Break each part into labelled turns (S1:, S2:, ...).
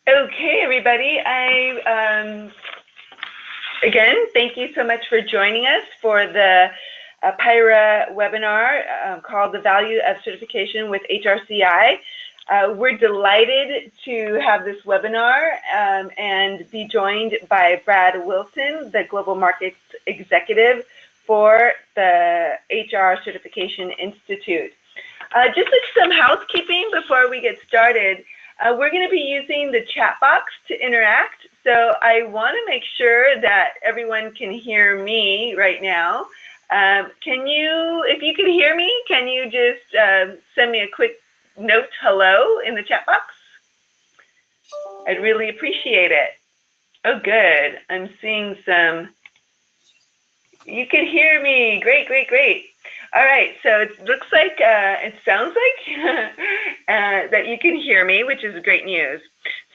S1: Okay, everybody. Again, thank you so much for joining us for the PIHRA webinar called The Value of Certification with HRCI. We're delighted to have this webinar and be joined by Brad Wilson, the Global Markets Executive for the HR Certification Institute. Just like some housekeeping before we get started, we're going to be using the chat box to interact. So I want to make sure that everyone can hear me right now. If you can hear me, can you just send me a quick note hello in the chat box? I'd really appreciate it. Oh, good. I'm seeing some. You can hear me. Great, great, great. All right, so it looks like, it sounds like that you can hear me, which is great news.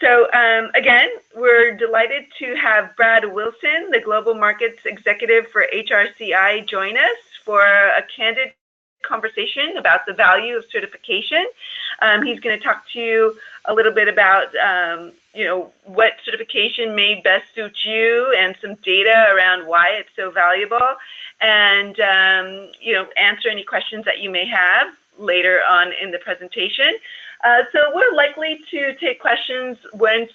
S1: So again, we're delighted to have Brad Wilson, the Global Markets Executive for HRCI, join us for a candid conversation about the value of certification. He's going to talk to you a little bit about what certification may best suit you and some data around why it's so valuable, and answer any questions that you may have later on in the presentation. So we're likely to take questions once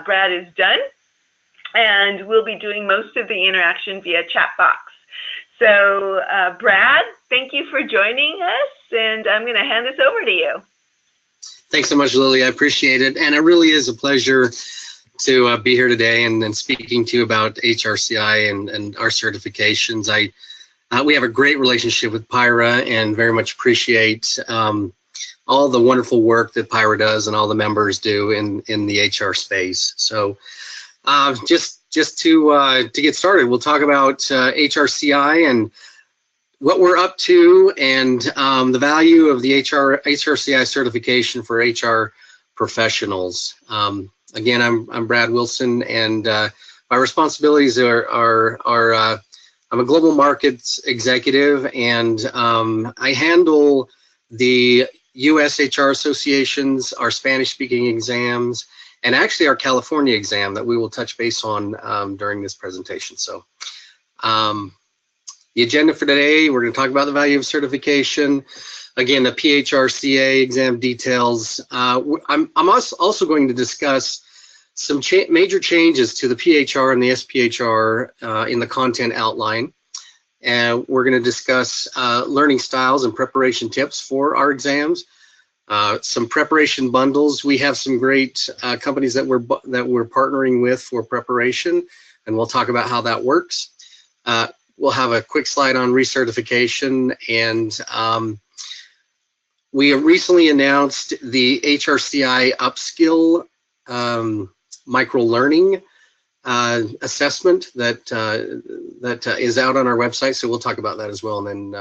S1: Brad is done, and we'll be doing most of the interaction via chat box. So Brad, thank you for joining us, and I'm going to hand this over to you.
S2: Thanks so much, Lily. I appreciate it, and it really is a pleasure to be here today and speaking to you about HRCI and our certifications. We have a great relationship with PIHRA and very much appreciate all the wonderful work that PIHRA does and all the members do in the HR space. So just to get started, we'll talk about HRCI and what we're up to and the value of the HRCI certification for HR professionals. Again, I'm Brad Wilson, and my responsibilities are I'm a global markets executive, and I handle the U.S. HR associations, our Spanish-speaking exams, and actually our California exam that we will touch base on during this presentation. So the agenda for today, we're going to talk about the value of certification. Again, the PIHRCA exam details. I'm also going to discuss some major changes to the PIHR and the SPHR in the content outline. And we're going to discuss learning styles and preparation tips for our exams. Some preparation bundles. We have some great companies that we're partnering with for preparation, and we'll talk about how that works. We'll have a quick slide on recertification, and we have recently announced the HRCI Upskill micro-learning assessment that is out on our website, so we'll talk about that as well, and then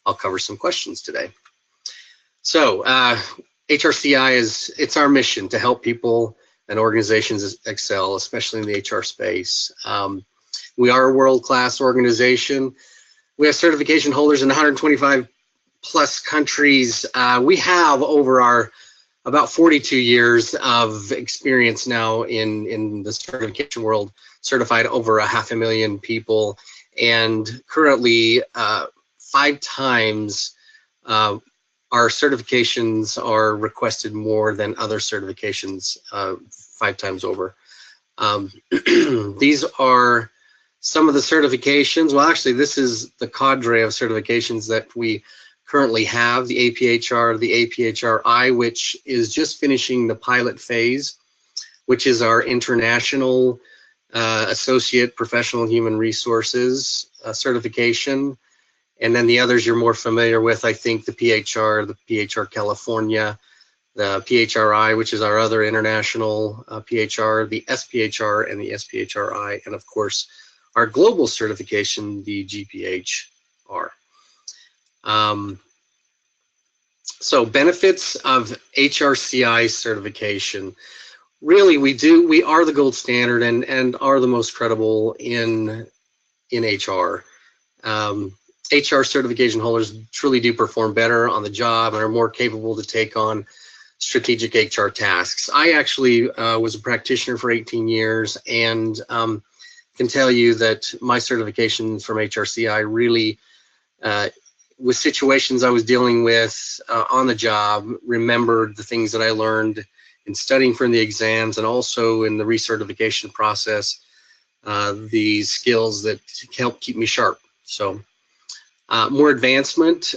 S2: I'll cover some questions today. So HRCI it's our mission to help people and organizations excel, especially in the HR space. We are a world-class organization. We have certification holders in 125 plus countries. We have over about 42 years of experience now in the certification world, certified over 500,000 people, and currently 5 times our certifications are requested more than other certifications, 5 times over. These are some of the certifications. Well, actually, this is the cadre of certifications that we currently have: the APHR, the APHRI, which is just finishing the pilot phase, which is our international associate professional human resources certification. And then the others you're more familiar with, I think, the PHR, the PHR California, the PHRI, which is our other international PHR, the SPHR and the SPHRI, and of course, our global certification, the GPHR. So benefits of HRCI certification. Really, we are the gold standard and are the most credible in HR. HR certification holders truly do perform better on the job and are more capable to take on strategic HR tasks. I actually was a practitioner for 18 years and can tell you that my certification from HRCI really, with situations I was dealing with on the job, remembered the things that I learned in studying for the exams and also in the recertification process, the skills that help keep me sharp. So more advancement,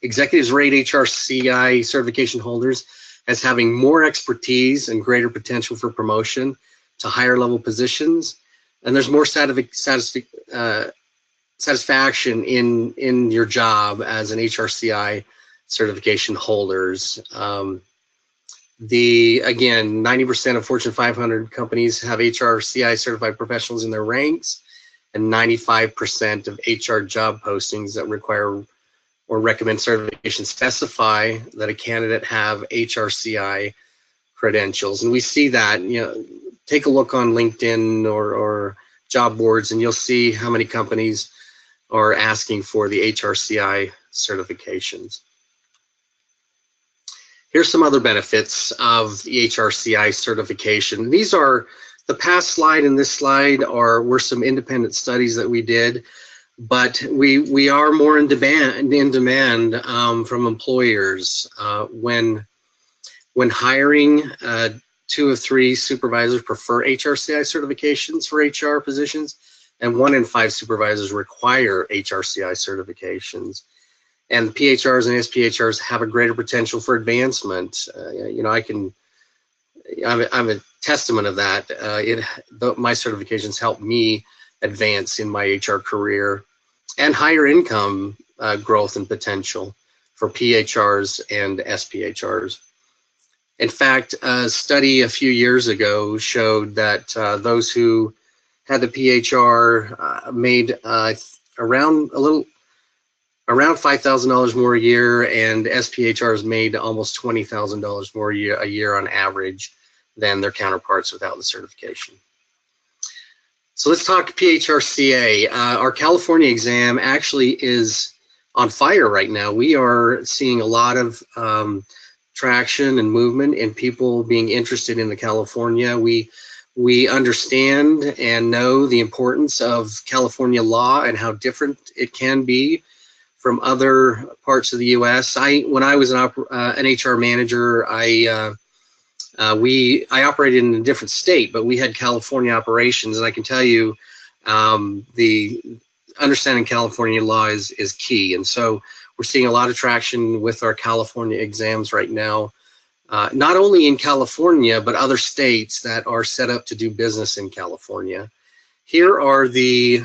S2: executives rate HRCI certification holders as having more expertise and greater potential for promotion to higher level positions. And there's more satisfaction in your job as an HRCI certification holders. Again, 90% of Fortune 500 companies have HRCI certified professionals in their ranks, and 95% of HR job postings that require or recommend certification specify that a candidate have HRCI credentials. And we see that, take a look on LinkedIn or job boards and you'll see how many companies are asking for the HRCI certifications. Here's some other benefits of the HRCI certification. These are, the past slide and this slide were some independent studies that we did, but we are more in demand from employers. When hiring, 2 of 3 supervisors prefer HRCI certifications for HR positions, and 1 in 5 supervisors require HRCI certifications. And PHRs and SPHRs have a greater potential for advancement. I'm a testament of that. My certifications helped me advance in my HR career, and higher income growth and potential for PHRs and SPHRs. In fact, a study a few years ago showed that those who had the PHR made around $5,000 more a year, and SPHRs made almost $20,000 more a year on average than their counterparts without the certification. So let's talk PIHRCA. Our California exam actually is on fire right now. We are seeing a lot of traction and movement in people being interested in the California. We understand and know the importance of California law and how different it can be from other parts of the U.S. When I was an HR manager, I operated in a different state, but we had California operations, and I can tell you the understanding California law is key. And so we're seeing a lot of traction with our California exams right now, not only in California, but other states that are set up to do business in California. Here are the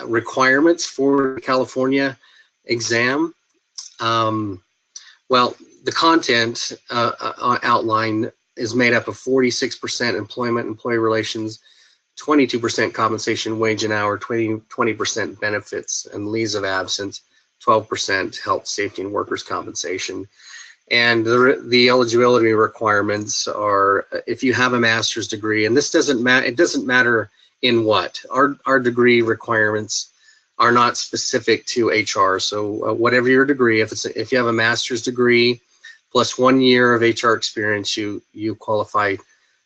S2: requirements for the California exam. Well, the content outline is made up of 46% employment, employee relations, 22% compensation, wage and hour, 20% benefits and leaves of absence, 12% health, safety, and workers' compensation. And the eligibility requirements are if you have a master's degree, and this doesn't matter, it doesn't matter in what. Our degree requirements are not specific to HR. So whatever your degree, if you have a master's degree plus 1 year of HR experience, you qualify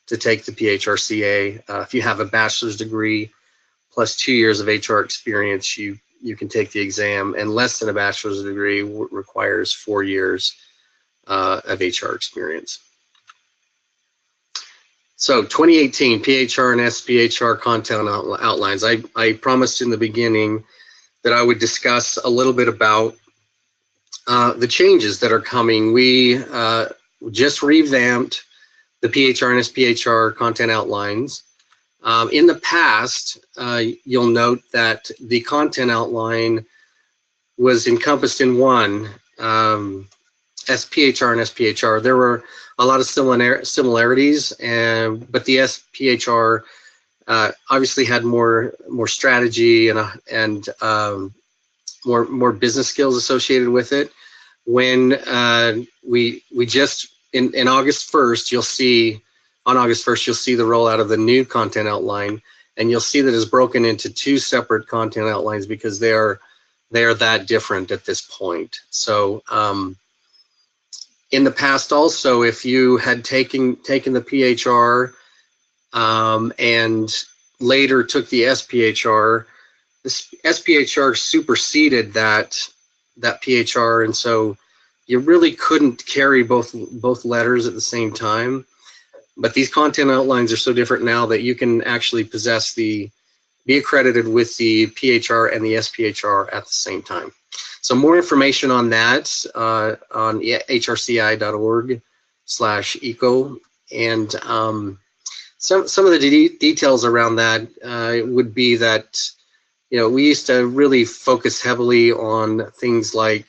S2: to take the PIHRCA. If you have a bachelor's degree plus 2 years of HR experience, you can take the exam, and less than a bachelor's degree requires 4 years of HR experience. So 2018 PHR and SPHR content outlines. I promised in the beginning that I would discuss a little bit about the changes that are coming. We just revamped the PHR and SPHR content outlines. In the past, you'll note that the content outline was encompassed in one, SPHR and SPHR. There were a lot of similarities, but the SPHR obviously had more strategy and more business skills associated with it. When we just in August 1st, you'll see the rollout of the new content outline, and you'll see that it's broken into 2 separate content outlines because they are that different at this point. So In the past also, if you had taken the PHR and later took the SPHR, the SPHR superseded that PHR, and so you really couldn't carry both letters at the same time. But these content outlines are so different now that you can actually be accredited with the PHR and the SPHR at the same time. So more information on that on hrci.org/eco, and some of the details around that would be that, you know, we used to really focus heavily on things like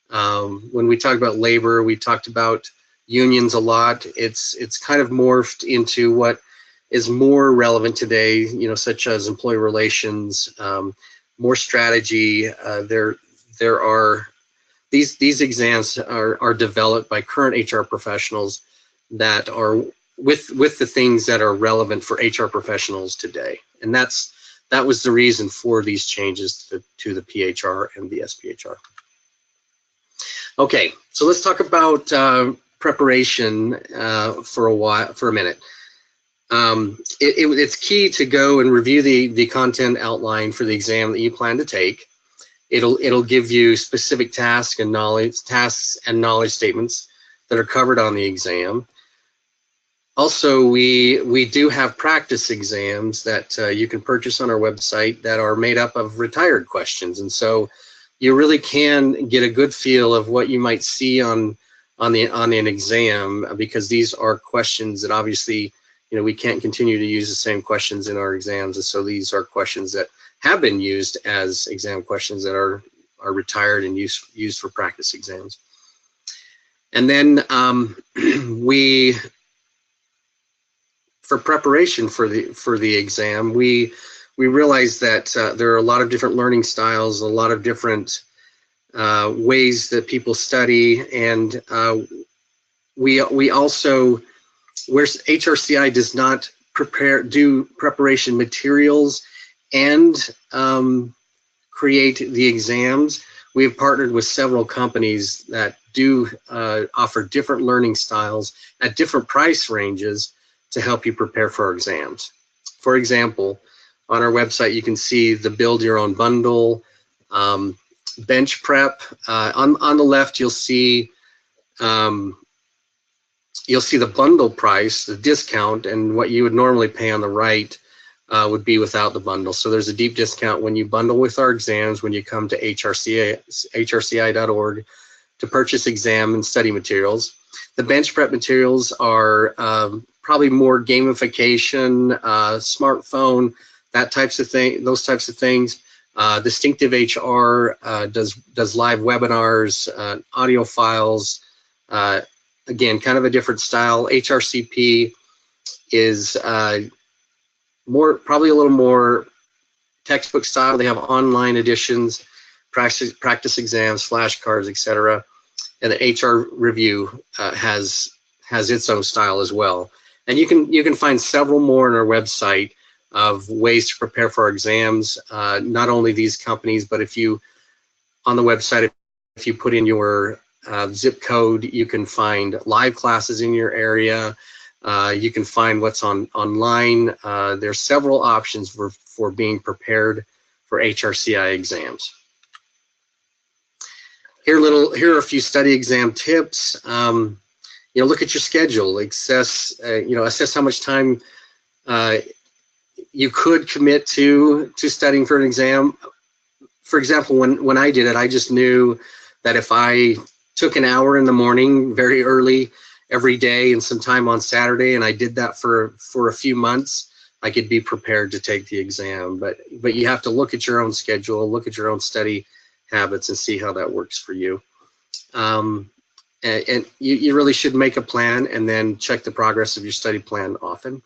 S2: when we talk about labor, we talked about unions a lot. It's kind of morphed into what is more relevant today, you know, such as employee relations, more strategy. There are these exams are developed by current HR professionals that are with the things that are relevant for HR professionals today, and that was the reason for these changes to the PHR and the SPHR. Okay, so let's talk about preparation for a minute. It's key to go and review the content outline for the exam that you plan to take. It'll give you specific tasks and knowledge statements that are covered on the exam. Also, we do have practice exams that you can purchase on our website that are made up of retired questions, and so you really can get a good feel of what you might see on an exam, because these are questions that obviously, you know, we can't continue to use the same questions in our exams, and so these are questions that have been used as exam questions that are retired and used for practice exams. And then for preparation for the exam, we realize that there are a lot of different learning styles, a lot of different ways that people study, and we also, where HRCI does not do preparation materials and create the exams, we have partnered with several companies that do offer different learning styles at different price ranges to help you prepare for our exams. For example, on our website, you can see the Build Your Own Bundle, bench prep. On the left, you'll see the bundle price, the discount, and what you would normally pay on the right would be without the bundle. So there's a deep discount when you bundle with our exams, when you come to hrci.org to purchase exam and study materials. The bench prep materials are probably more gamification, smartphone, those types of things. Distinctive HR does live webinars, audio files. Again, kind of a different style. HRCP is probably a little more textbook style. They have online editions, practice exams, flashcards, etc. And the HR Review has its own style as well. And you can find several more on our website of ways to prepare for our exams. Not only these companies, but on the website, if you put in your zip code, you can find live classes in your area. You can find what's online. There's several options for being prepared for HRCI exams. Here are a few study exam tips. Look at your schedule. Assess how much time you could commit to studying for an exam. For example, when I did it, I just knew that if I took an hour in the morning very early every day and some time on Saturday, and I did that for a few months, I could be prepared to take the exam. But you have to look at your own schedule, look at your own study habits, and see how that works for you. And you really should make a plan and then check the progress of your study plan often.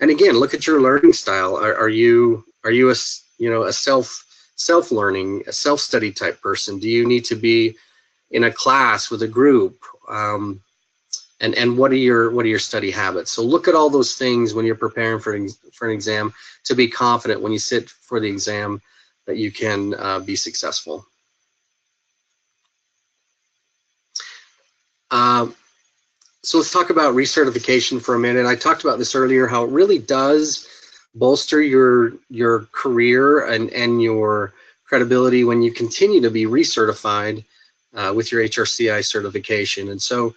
S2: And again, look at your learning style. Are you a self-learning, a self-study type person? Do you need to be in a class with a group? And what are your study habits? So look at all those things when you're preparing for an exam to be confident when you sit for the exam that you can be successful. So let's talk about recertification for a minute. I talked about this earlier, how it really does bolster your career and your credibility when you continue to be recertified with your HRCI certification. And so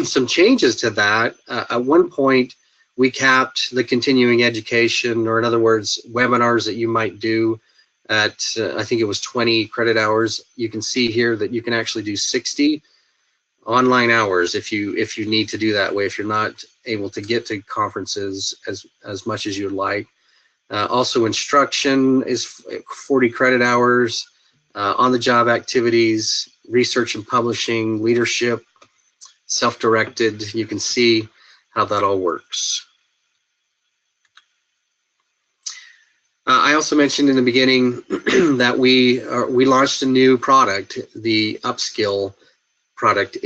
S2: some changes to that. At one point, we capped the continuing education, or in other words, webinars that you might do at, I think it was 20 credit hours. You can see here that you can actually do 60 online hours if you need to do that way, if you're not able to get to conferences as much as you'd like. Also, instruction is 40 credit hours, on-the-job activities, research and publishing, leadership, self-directed. You can see how that all works. I also mentioned in the beginning that we launched a new product, the Upskill product.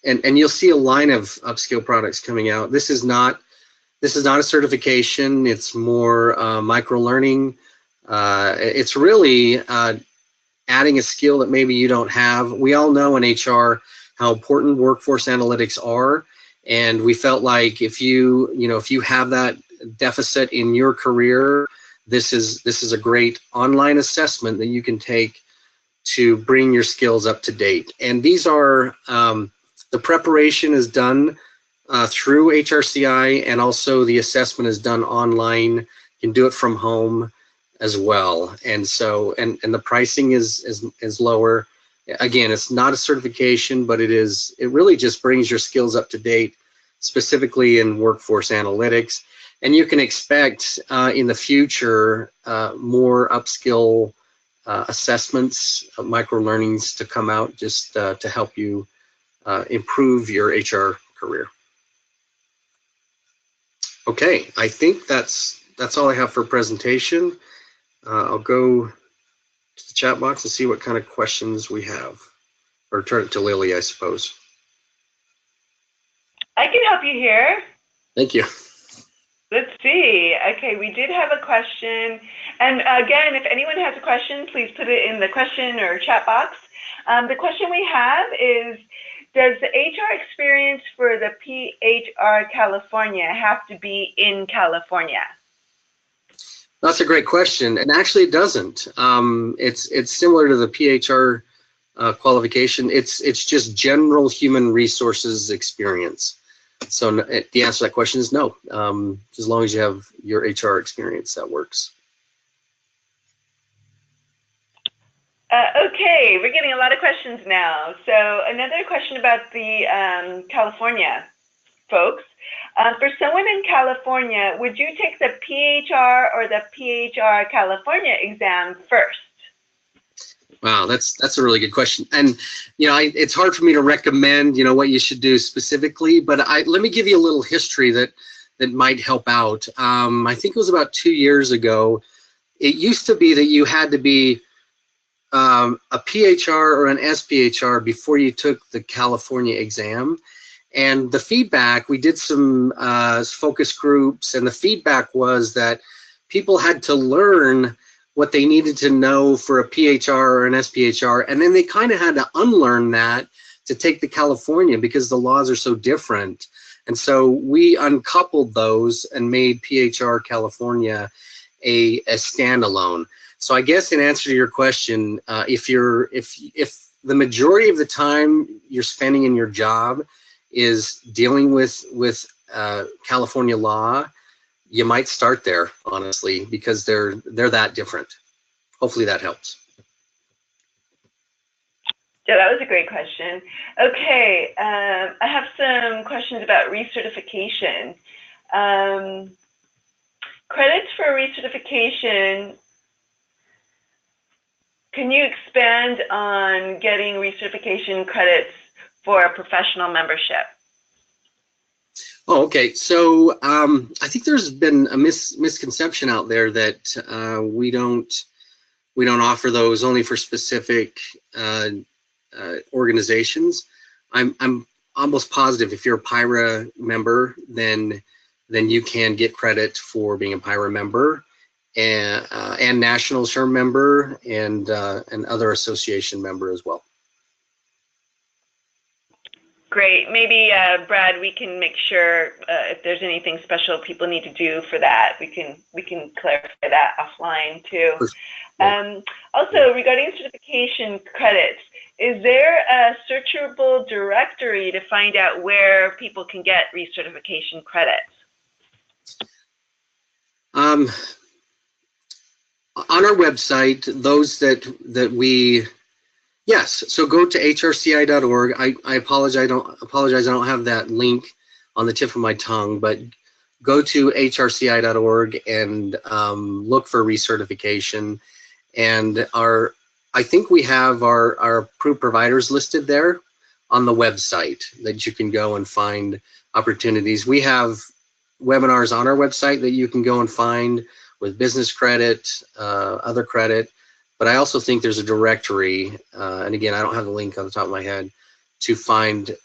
S2: And you'll see a line of Upskill products coming out. This is not a certification. It's more micro learning. It's really adding a skill that maybe you don't have. We all know in HR how important workforce analytics are, and we felt like if you have that deficit in your career, this is a great online assessment that you can take to bring your skills up to date. And these are the preparation is done through HRCI, and also the assessment is done online. You can do it from home as well. And so and the pricing is lower. Again, it's not a certification, but it really just brings your skills up to date, specifically in workforce analytics. And you can expect in the future more Upskill assessments, micro learnings to come out, just to help you improve your HR career. Okay, I think that's all I have for presentation. I'll go to the chat box and see what kind of questions we have, or turn it to Lily, I suppose.
S1: I can help you here.
S2: Thank you.
S1: Let's see. Okay, we did have a question. And again, if anyone has a question, please put it in the question or chat box. The question we have is, does the HR experience for the PHR California have to be in California?
S2: That's a great question, and actually it doesn't. It's similar to the PHR qualification. It's just general human resources experience. So the answer to that question is no. As long as you have your HR experience, that works.
S1: Okay, we're getting a lot of questions now. So another question about the California folks. For someone in California, would you take the PHR or the PHR California exam first?
S2: Wow, that's a really good question. And it's hard for me to recommend what you should do specifically, but let me give you a little history that might help out. I think it was about 2 years ago. It used to be that you had to be a PHR or an SPHR before you took the California exam. And the feedback, we did some focus groups, and the feedback was that people had to learn what they needed to know for a PHR or an SPHR, and then they kind of had to unlearn that to take the California because the laws are so different. And so we uncoupled those and made PHR California a standalone. So I guess in answer to your question, if the majority of the time you're spending in your job is dealing with California law, you might start there, honestly, because they're that different. Hopefully that helps.
S1: Yeah, that was a great question. Okay, I have some questions about recertification. Credits for recertification. Can you expand on getting recertification credits for a professional membership?
S2: Oh, okay. So I think there's been a misconception out there that we don't offer those only for specific organizations. I'm almost positive if you're a PIHRA member, then you can get credit for being a PIHRA member, and National SHRM member, and other association member as well.
S1: Great. Maybe, Brad, we can make sure if there's anything special people need to do for that, we can clarify that offline too. Also, regarding certification credits, is there a searchable directory to find out where people can get recertification credits?
S2: On our website, those that we, yes, so go to hrci.org. I apologize, I don't have that link on the tip of my tongue, but go to hrci.org and look for recertification. And I think we have our approved providers listed there on the website that you can go and find opportunities. We have webinars on our website that you can go and find with business credit, other credit, but I also think there's a directory, and again, I don't have the link on the top of my head, to find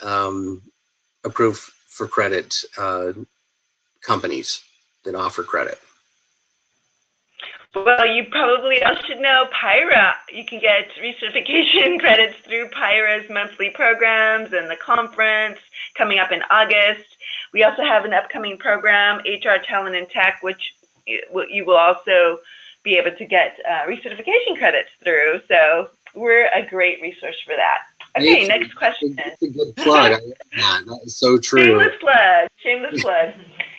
S2: approved for credit companies that offer credit.
S1: Well, you probably all should know PIHRA. You can get recertification credits through PIHRA's monthly programs and the conference coming up in August. We also have an upcoming program, HR Talent and Tech, which you will also be able to get recertification credits through. So we're a great resource for that. Okay, next question.
S2: That's a good plug. I love that. That is so true.
S1: Shameless plug. Shameless plug.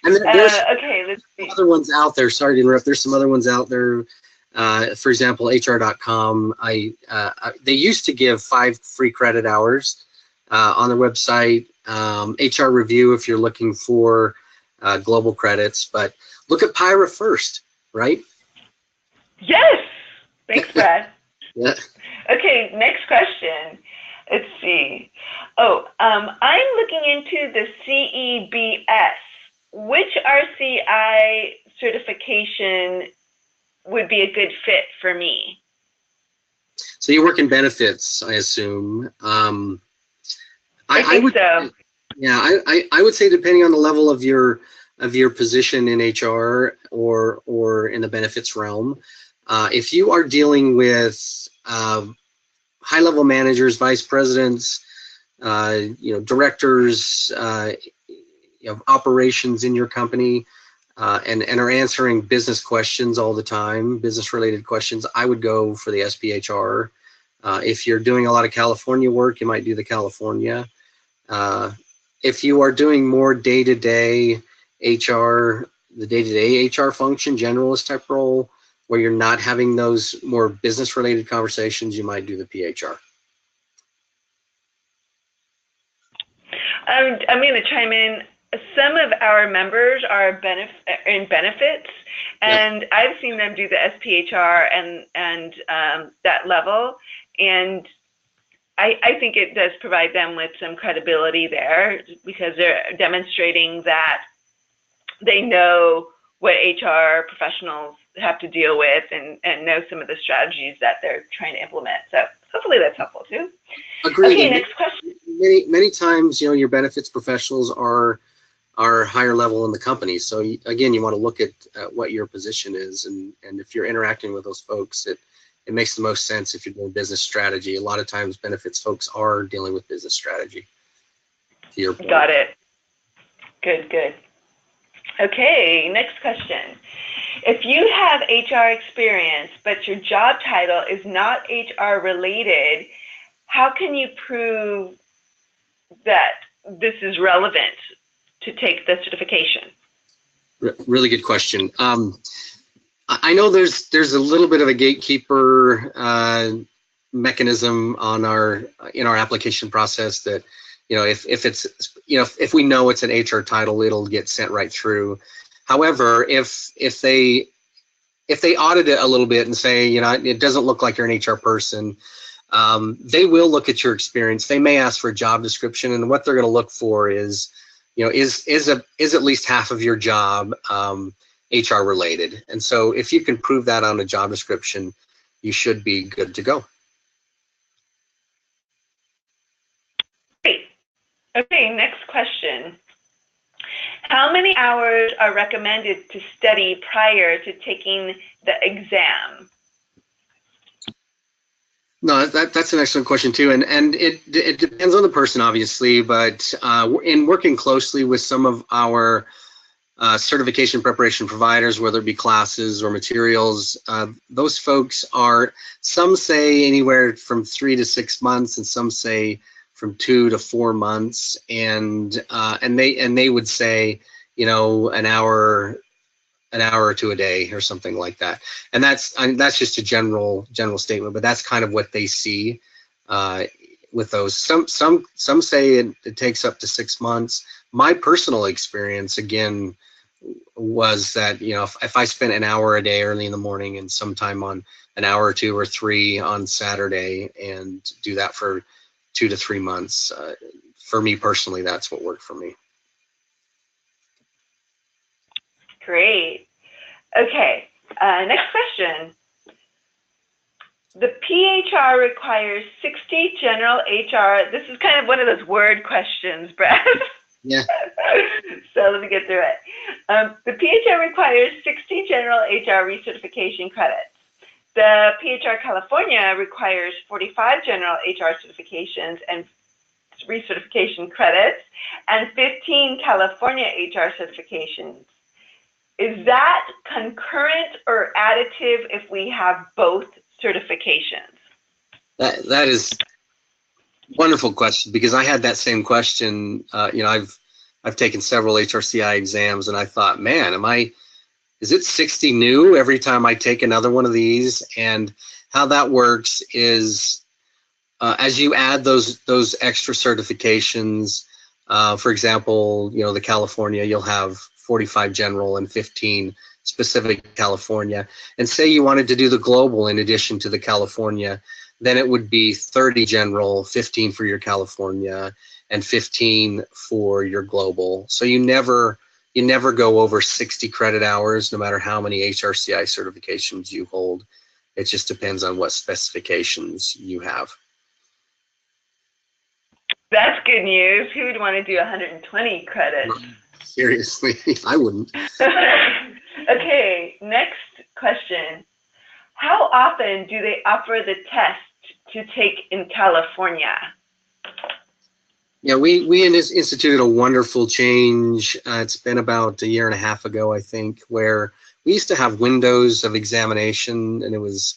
S2: And there's
S1: okay, let's see.
S2: Other ones out there. Sorry to interrupt. There's some other ones out there. For example, HR.com. They used to give 5 free credit hours on their website. HR Review if you're looking for global credits, but look at PIHRA first, right?
S1: Yes. Thanks, Brad.
S2: Yeah.
S1: Okay, next question. Let's see. Oh, I'm looking into the CEBS. Which RCI certification would be a good fit for me?
S2: So you work in benefits, I assume.
S1: I think so.
S2: Yeah, I would say depending on the level of your position in HR or in the benefits realm, if you are dealing with high-level managers, vice presidents, directors, operations in your company, and are answering business questions all the time, business-related questions, I would go for the SPHR. If you're doing a lot of California work, you might do the California. If you are doing more day-to-day HR, the day-to-day HR function, generalist type role, where you're not having those more business-related conversations, you might do the PHR.
S1: I'm going to chime in. Some of our members are in benefits, and yep. I've seen them do the SPHR and that level, and I think it does provide them with some credibility there because they're demonstrating that they know what HR professionals have to deal with and know some of the strategies that they're trying to implement. So hopefully that's helpful too.
S2: Agreed.
S1: Okay, next question.
S2: Many times, your benefits professionals are higher level in the company. So again, you want to look at what your position is, and if you're interacting with those folks, it makes the most sense if you're doing business strategy. A lot of times benefits folks are dealing with business strategy. To your point.
S1: Got it. Good. Okay, next question. If you have HR experience, but your job title is not HR related, how can you prove that this is relevant to take the certification?
S2: Really good question. I know there's a little bit of a gatekeeper mechanism in our application process that if we know it's an HR title, it'll get sent right through. However, if they audit it a little bit and say it doesn't look like you're an HR person, they will look at your experience. They may ask for a job description, and what they're going to look for is is at least half of your job HR related. And so if you can prove that on a job description, you should be good to go.
S1: Great. Okay, next question. How many hours are recommended to study prior to taking the exam?
S2: No, that's an excellent question too, and it depends on the person, obviously, but in working closely with some of our certification preparation providers, whether it be classes or materials, those folks are, some say anywhere from 3 to 6 months, and some say from 2 to 4 months, and they would say, you know, an hour or two a day or something like that. And that's just a general statement, but that's kind of what they see with those. Some say it takes up to 6 months. My personal experience, again, was that, you know, if I spent an hour a day early in the morning and sometime on an hour or 2 or 3 on Saturday, and do that for 2 to 3 months, for me personally, that's what worked for me.
S1: Great. Okay, next question. The PHR requires 60 general HR. This is kind of one of those word questions, Brad.
S2: Yeah.
S1: So let me get through it. The PHR requires 60 general HR recertification credits. The PHR California requires 45 general HR certifications and recertification credits and 15 California HR certifications. Is that concurrent or additive if we have both certifications?
S2: That is a wonderful question, because I had that same question. You know, I've taken several HRCI exams, and I thought, man, is it 60 new every time I take another one of these? And how that works is, as you add those extra certifications, for example, you know, the California, you'll have 45 general and 15 specific California. And say you wanted to do the global in addition to the California, then it would be 30 general, 15 for your California, and 15 for your global. So you never go over 60 credit hours, no matter how many HRCI certifications you hold. It just depends on what specifications you have.
S1: That's good news. Who would want to do 120 credits?
S2: Seriously, I wouldn't.
S1: Okay, next question. How often do they offer the test to take in California?
S2: Yeah, we instituted a wonderful change. It's been about a year and a half ago, I think, where we used to have windows of examination, and it was,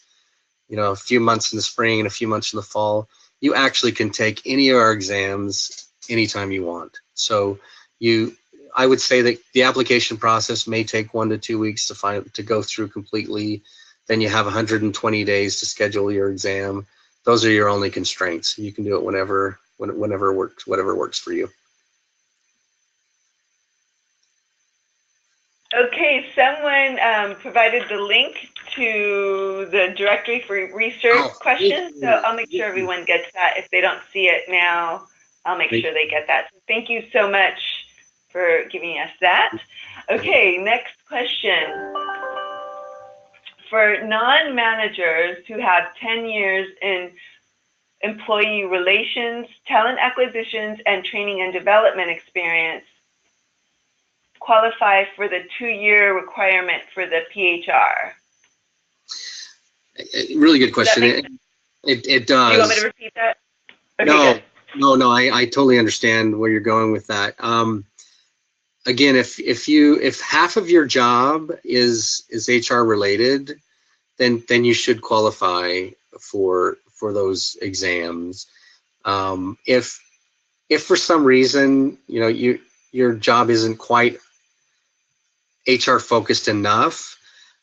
S2: you know, a few months in the spring and a few months in the fall. You actually can take any of our exams anytime you want. So I would say that the application process may take 1 to 2 weeks to go through completely. Then you have 120 days to schedule your exam. Those are your only constraints. You can do it whenever works, whatever works for you.
S1: Okay, someone provided the link to the directory for research questions, so I'll make sure everyone gets that. If they don't see it now, I'll make sure they get that. So thank you so much for giving us that. Okay, next question. For non-managers who have 10 years in employee relations, talent acquisitions, and training and development experience, qualify for the 2-year requirement for the PHR?
S2: Really good question. It does.
S1: Do you want me to repeat that? Okay,
S2: no, I totally understand where you're going with that. Again, if half of your job is HR related, then you should qualify for those exams. If for some reason, you know, your job isn't quite HR focused enough,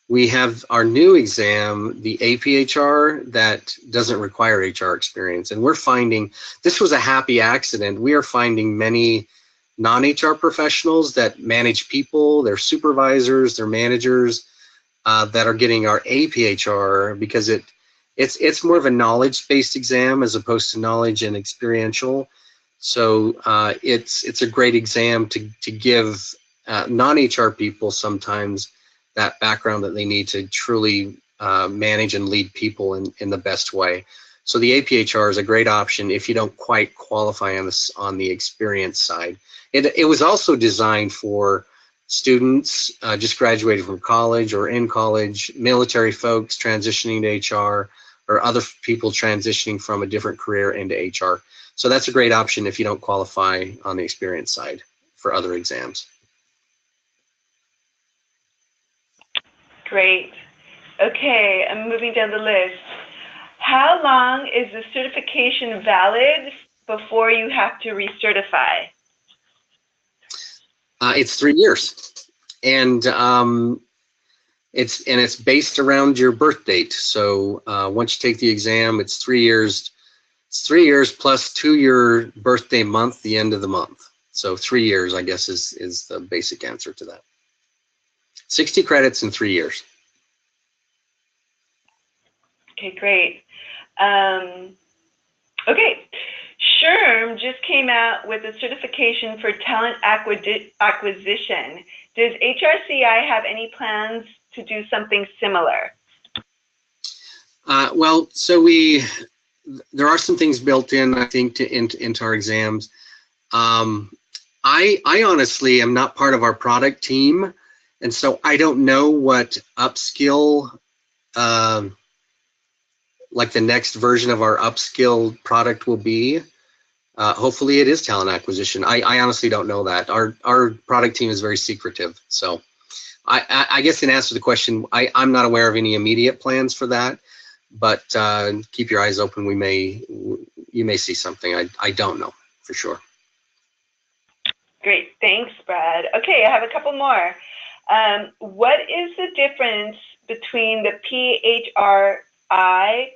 S2: we have our new exam, the APHR, that doesn't require HR experience. And we're finding, this was a happy accident, we are finding many non-HR professionals that manage people, their supervisors, their managers, that are getting our APHR, because it's more of a knowledge-based exam as opposed to knowledge and experiential. So it's a great exam to give non-HR people sometimes that background that they need to truly manage and lead people in the best way. So the APHR is a great option if you don't quite qualify on the experience side. It was also designed for students just graduated from college or in college, military folks transitioning to HR, or other people transitioning from a different career into HR. So that's a great option if you don't qualify on the experience side for other exams.
S1: Great. Okay, I'm moving down the list. How long is the certification valid before you have to recertify?
S2: It's 3 years, and it's based around your birth date. So once you take the exam, it's 3 years. It's 3 years plus your birthday month, the end of the month. So 3 years, I guess, is the basic answer to that. 60 credits in 3 years.
S1: Okay, great. Okay, SHRM just came out with a certification for talent acquisition. Does HRCI have any plans to do something similar?
S2: Well, so there are some things built in, I think, into our exams. I honestly am not part of our product team, and so I don't know what Upskill, like the next version of our Upskill product will be. Hopefully it is talent acquisition. I honestly don't know that. Our product team is very secretive. So I guess in answer to the question, I'm not aware of any immediate plans for that, but keep your eyes open. You may see something. I don't know for sure.
S1: Great, thanks, Brad. Okay, I have a couple more. What is the difference between the PHRI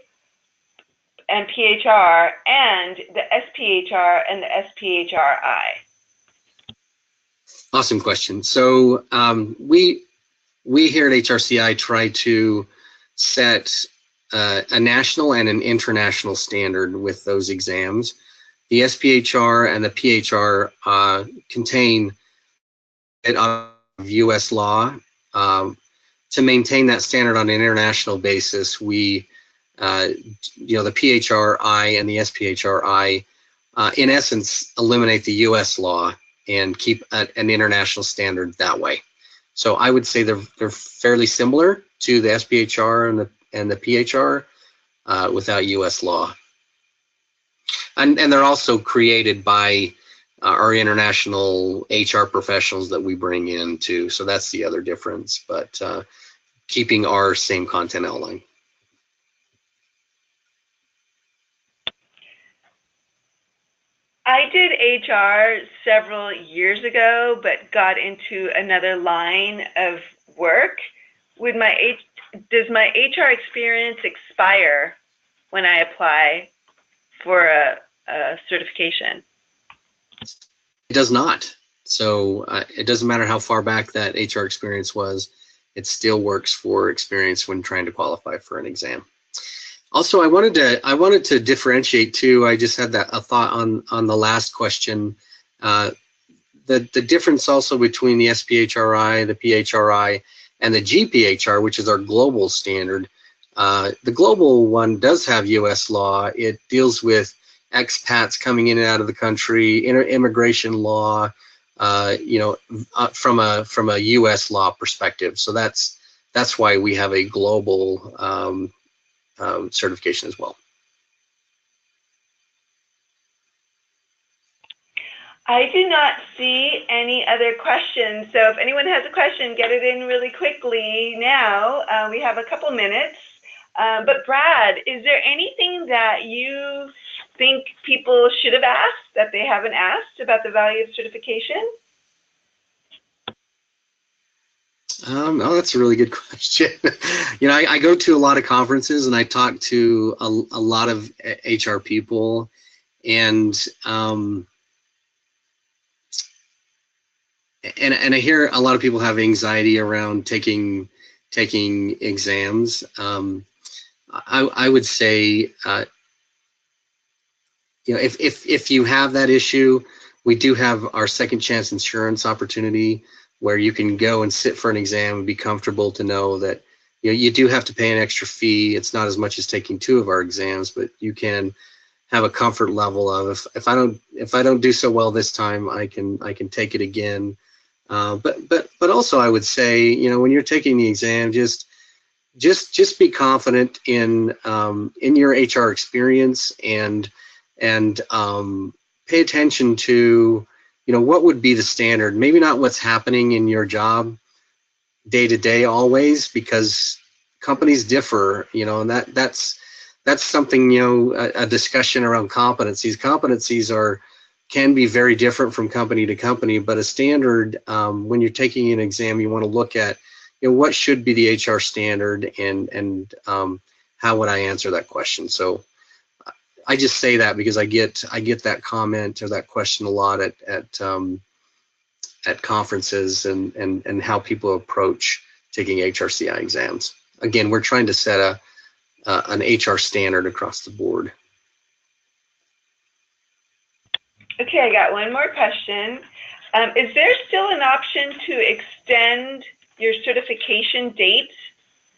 S1: and PHR and the SPHR and the SPHRI?
S2: Awesome question. So we here at HRCI try to set a national and an international standard with those exams. The SPHR and the PHR contain it of U.S. law. To maintain that standard on an international basis, the PHRI and the SPHRI, in essence, eliminate the U.S. law and keep an international standard that way. So I would say they're fairly similar to the SPHR and the PHR without U.S. law. And they're also created by our international HR professionals that we bring in too. So that's the other difference, but keeping our same content outline.
S1: I did HR several years ago, but got into another line of work. Does my HR experience expire when I apply for a certification?
S2: It does not. So it doesn't matter how far back that HR experience was, it still works for experience when trying to qualify for an exam. Also, I wanted to differentiate too. I just had a thought on the last question. The difference also between the SPHRI, the PHRI, and the GPHR, which is our global standard. The global one does have U.S. law. It deals with expats coming in and out of the country, immigration law, from a U.S. law perspective. So that's why we have a global certification as well.
S1: I do not see any other questions. So if anyone has a question, get it in really quickly now. We have a couple minutes. But Brad, is there anything that you think people should have asked that they haven't asked about the value of certification?
S2: Oh, that's a really good question. I go to a lot of conferences and I talk to a lot of HR people, and I hear a lot of people have anxiety around taking exams. I would say, if you have that issue, we do have our second chance insurance opportunity, where you can go and sit for an exam and be comfortable to know that you do have to pay an extra fee. It's not as much as taking 2 of our exams, but you can have a comfort level of if I don't do so well this time, I can take it again. But also I would say, when you're taking the exam, just just be confident in your HR experience, and pay attention to, what would be the standard. Maybe not what's happening in your job day to day always, because companies differ, and that's something, a discussion around competencies. Competencies can be very different from company to company, but a standard, when you're taking an exam, you want to look at, what should be the HR standard, and how would I answer that question. So I just say that because I get that comment or that question a lot at conferences, and how people approach taking HRCI exams. Again, we're trying to set an HR standard across the board.
S1: Okay, I got one more question. Is there still an option to extend your certification date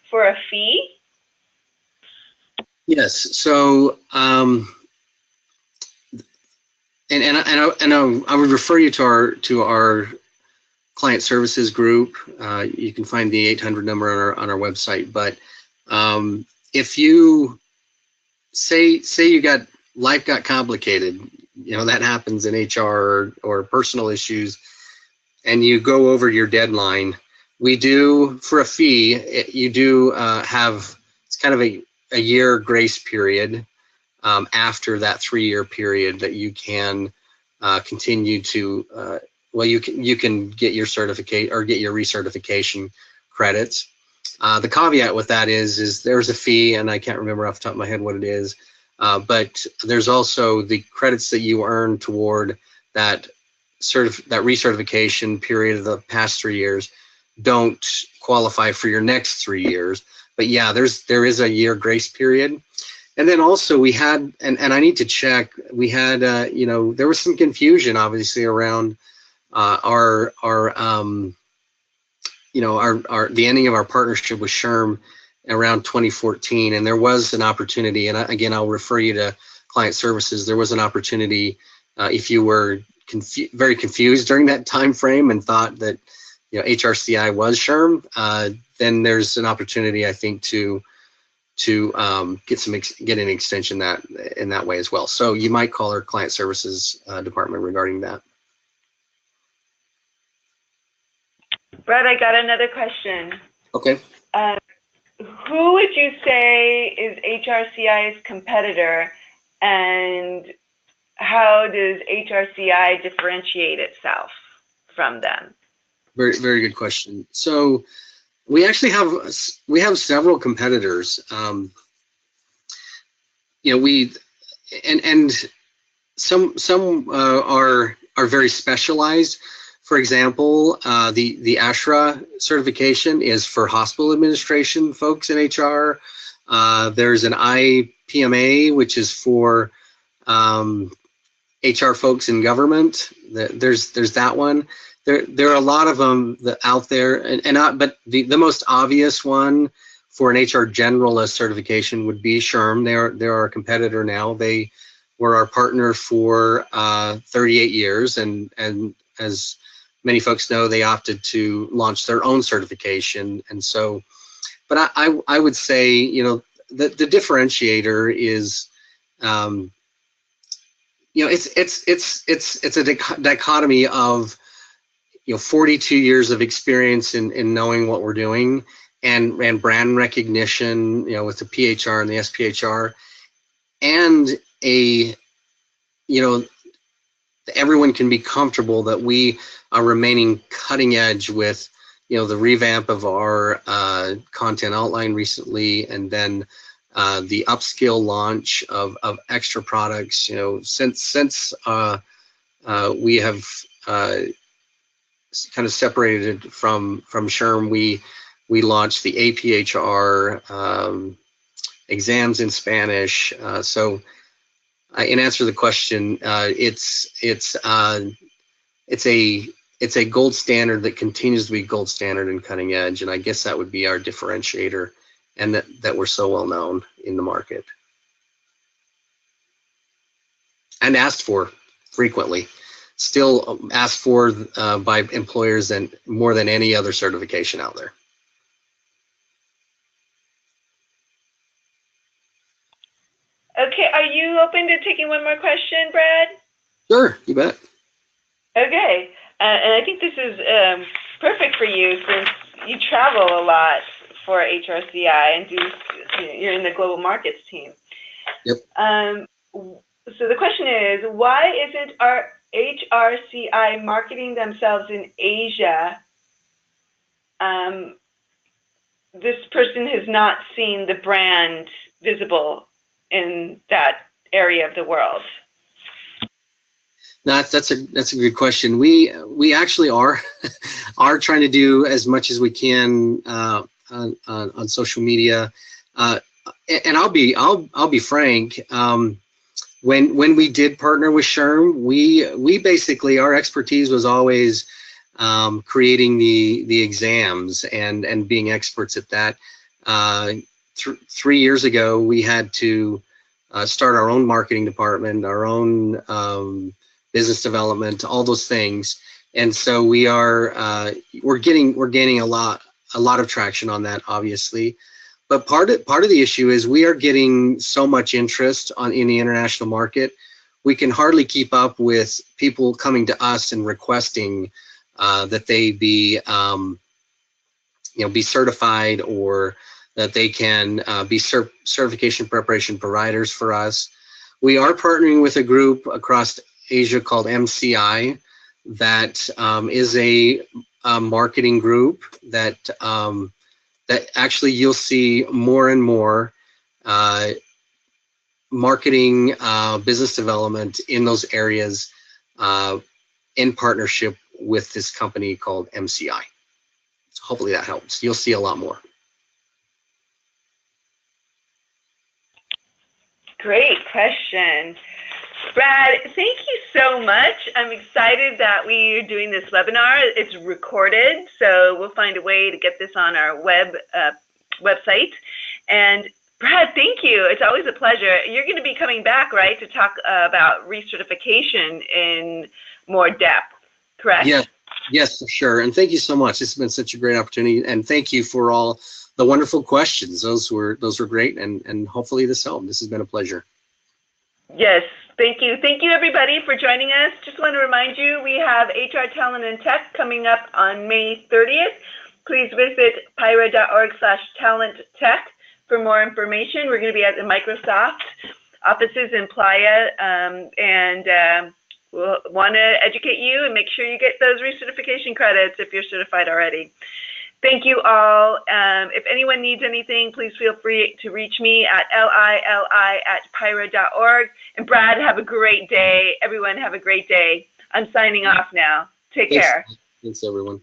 S1: for a fee?
S2: Yes. So, and I would refer you to our client services group. You can find the 800 number on our website. But if you say life got complicated, that happens in HR or personal issues, and you go over your deadline, we do, for a fee, you do have, it's kind of a year grace period after that 3-year period that you can continue to, you can get your certificate or get your recertification credits. The caveat with that is there's a fee, and I can't remember off the top of my head what it is, but there's also the credits that you earn toward that recertification period of the past 3 years don't qualify for your next 3 years. But yeah, there is a year grace period. And then also we had, and I need to check, we had, there was some confusion obviously around the ending of our partnership with SHRM around 2014, and there was an opportunity, and again, I'll refer you to client services. There was an opportunity if you were very confused during that time frame and thought that HRCI was SHRM, then there's an opportunity, I think, to get an extension in that way as well. So you might call our client services department regarding that.
S1: Brett, I got another question.
S2: Okay.
S1: Who would you say is HRCI's competitor, and how does HRCI differentiate itself from them?
S2: Very, very good question. So we actually have several competitors. Some are very specialized. For example, the PIHRA certification is for hospital administration folks in HR. There's an IPMA, which is for HR folks in government. There's that one. There are a lot of them out there, but the most obvious one for an HR generalist certification would be SHRM. They're our competitor now. They were our partner for 38 years, and as many folks know, they opted to launch their own certification. And so, but I would say, the differentiator is, it's a dichotomy of 42 years of experience in knowing what we're doing, and brand recognition, with the PIHRA and the SPHR, and everyone can be comfortable that we are remaining cutting edge with, the revamp of our content outline recently, and then the Upskill launch of extra products. Since we have kind of separated from SHRM, we launched the APHR exams in Spanish. So in answer to the question, it's a gold standard that continues to be gold standard and cutting edge, and I guess that would be our differentiator, and that we're so well known in the market and asked for frequently. Still asked for by employers and more than any other certification out there.
S1: Okay, are you open to taking one more question, Brad?
S2: Sure, you bet.
S1: Okay, and I think this is perfect for you since you travel a lot for HRCI and you're in the global markets team.
S2: Yep.
S1: So the question is, why isn't our HRCI marketing themselves in Asia? This person has not seen the brand visible in that area of the world.
S2: No, that's a good question. We actually are trying to do as much as we can on social media, and I'll be frank. When we did partner with SHRM, we basically, our expertise was always creating the exams and being experts at that. 3 years ago, we had to start our own marketing department, our own business development, all those things, and so we're gaining a lot of traction on that, obviously. But part of the issue is we are getting so much interest in the international market, we can hardly keep up with people coming to us and requesting that they be be certified, or that they can be certification preparation providers for us. We are partnering with a group across Asia called MCI that is a marketing group that actually you'll see more and more marketing, business development in those areas in partnership with this company called MCI. So hopefully that helps. You'll see a lot more.
S1: Great question. Brad, thank you so much. I'm excited that we're doing this webinar. It's recorded, so we'll find a way to get this on our website. And Brad, thank you. It's always a pleasure. You're going to be coming back, right, to talk about recertification in more depth, correct?
S2: Yes, for sure. And thank you so much. This has been such a great opportunity, and thank you for all the wonderful questions. Those were great, and hopefully this helped. This has been a pleasure.
S1: Yes, thank you. Thank you, everybody, for joining us. Just want to remind you, we have HR Talent and Tech coming up on May 30th. Please visit PIHRA.org/talenttech for more information. We're going to be at the Microsoft offices in Playa, and we'll want to educate you and make sure you get those recertification credits if you're certified already. Thank you all. If anyone needs anything, please feel free to reach me at lili@PIHRA.org. And Brad, have a great day. Everyone have a great day. I'm signing off now. Take care.
S2: Thanks, everyone.